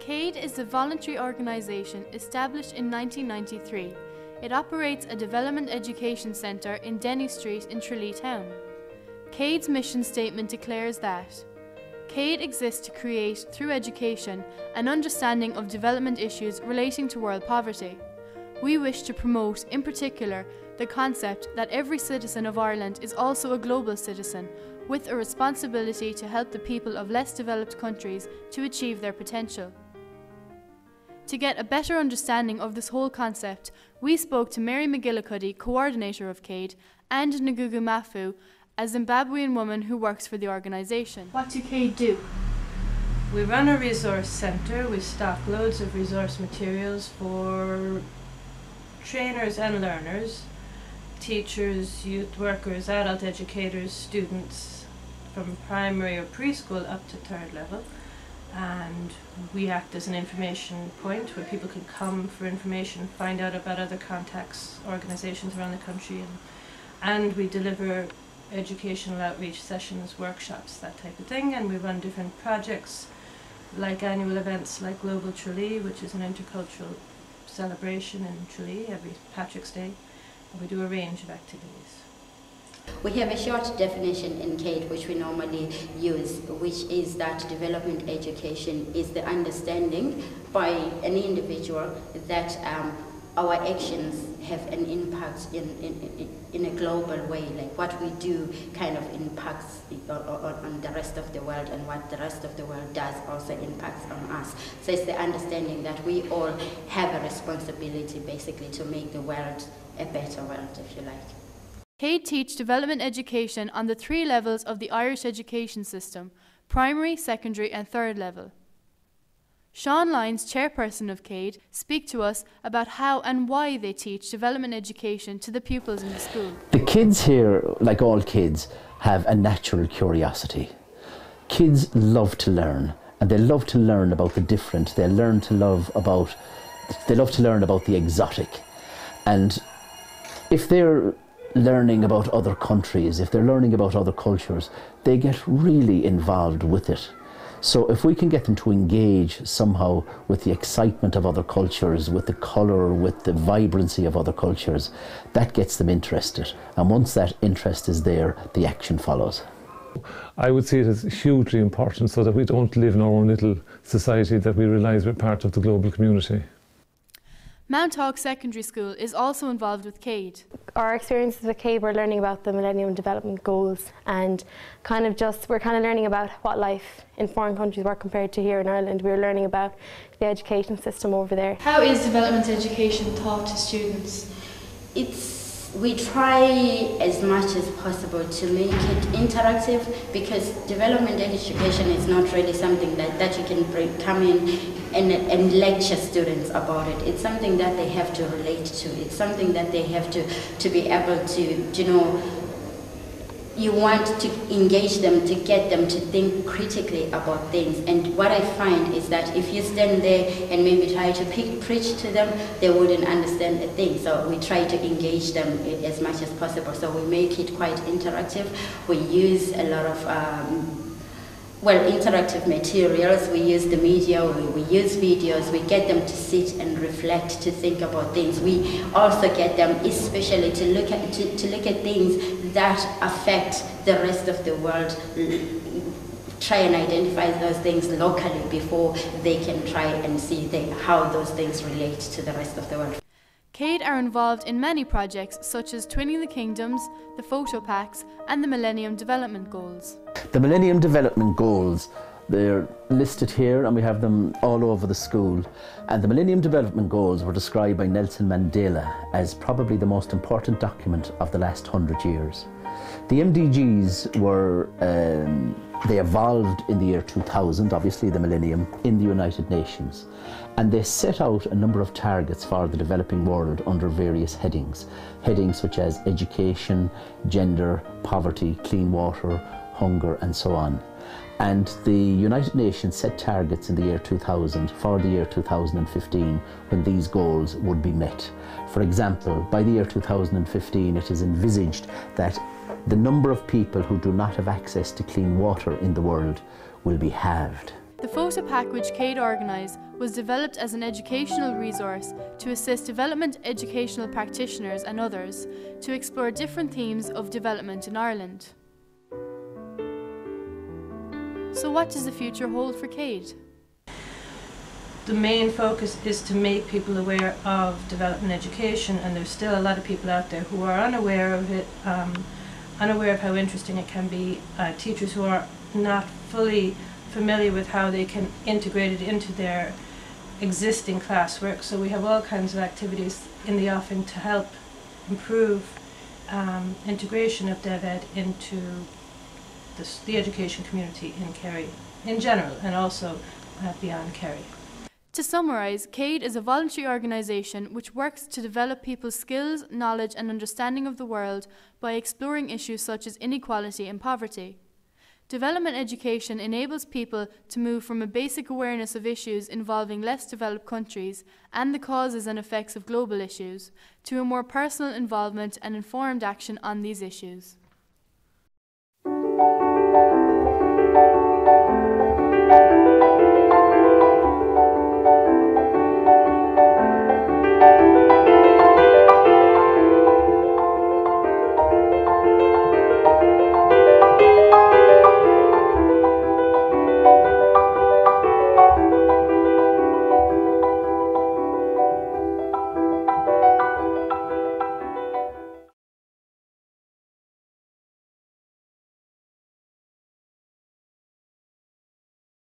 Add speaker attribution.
Speaker 1: KADE is a voluntary organisation established in 1993. It operates a development education centre in Denny Street in Tralee town. KADE's mission statement declares that KADE exists to create, through education, an understanding of development issues relating to world poverty. We wish to promote, in particular, the concept that every citizen of Ireland is also a global citizen, with a responsibility to help the people of less developed countries to achieve their potential. To get a better understanding of this whole concept, we spoke to Mary McGillicuddy, coordinator of KADE, and Ngugu Mafu, a Zimbabwean woman who works for the organisation. What do KADE do?
Speaker 2: We run a resource centre. We stock loads of resource materials for trainers and learners, teachers, youth workers, adult educators, students from primary or preschool up to third level. And we act as an information point where people can come for information, find out about other contacts, organisations around the country, and we deliver educational outreach sessions, workshops, that type of thing. And we run different projects like annual events like Global Tralee, which is an intercultural celebration in Tralee every Patrick's Day, and we do a range of activities.
Speaker 3: We have a short definition in KADE which we normally use, which is that development education is the understanding by an individual that our actions have an impact in a global way, like what we do kind of impacts on the rest of the world, and what the rest of the world does also impacts on us. So it's the understanding that we all have a responsibility basically to make the world a better world, if you like.
Speaker 1: KADE teach development education on the 3 levels of the Irish education system: primary, secondary and third level. Sean Lyons, chairperson of KADE, speak to us about how and why they teach development education to the pupils in the school.
Speaker 4: The kids here, like all kids, have a natural curiosity. Kids love to learn, and they love to learn about the different. They love to learn about the exotic. And if they're learning about other countries, if they're learning about other cultures, they get really involved with it. So if we can get them to engage somehow with the excitement of other cultures, with the colour, with the vibrancy of other cultures, that gets them interested. And once that interest is there, the action follows.
Speaker 5: I would see it as hugely important so that we don't live in our own little society, that we realise we're part of the global community.
Speaker 1: Mount Hawk Secondary School is also involved with KADE.
Speaker 6: Our experiences with KADE, we're learning about the Millennium Development Goals, and we're learning about what life in foreign countries were compared to here in Ireland. We're learning about the education system over there.
Speaker 1: How is development education taught to students?
Speaker 3: We try as much as possible to make it interactive, because development education is not really something that you can come in and lecture students about it. It's something that they have to relate to. It's something that they have to be able to, you want to engage them, to get them to think critically about things. And what I find is that if you stand there and maybe try to preach to them, they wouldn't understand a thing. So we try to engage them as much as possible. So we make it quite interactive. We use a lot of interactive materials. We use the media, we use videos, we get them to sit and reflect, to think about things. We also get them especially to look at things that affect the rest of the world, try and identify those things locally before they can try and see how those things relate to the rest of the world.
Speaker 1: KADE are involved in many projects such as Twinning the Kingdoms, the Photo Packs and the Millennium Development Goals.
Speaker 4: The Millennium Development Goals, they're listed here and we have them all over the school. And the Millennium Development Goals were described by Nelson Mandela as probably the most important document of the last 100 years. The MDGs were, they evolved in the year 2000, obviously the millennium, in the United Nations. And they set out a number of targets for the developing world under various headings. Headings such as education, gender, poverty, clean water, hunger and so on. And the United Nations set targets in the year 2000 for the year 2015 when these goals would be met. For example, by the year 2015 it is envisaged that the number of people who do not have access to clean water in the world will be halved.
Speaker 1: The photo pack which KADE organised was developed as an educational resource to assist development educational practitioners and others to explore different themes of development in Ireland. So what does the future hold for KADE?
Speaker 2: The main focus is to make people aware of development education, and there's still a lot of people out there who are unaware of it, unaware of how interesting it can be, teachers who are not fully familiar with how they can integrate it into their existing classwork. So we have all kinds of activities in the offing to help improve integration of DevEd into the education community in Kerry in general, and also beyond Kerry.
Speaker 1: To summarise, KADE is a voluntary organisation which works to develop people's skills, knowledge and understanding of the world by exploring issues such as inequality and poverty. Development education enables people to move from a basic awareness of issues involving less developed countries and the causes and effects of global issues to a more personal involvement and informed action on these issues.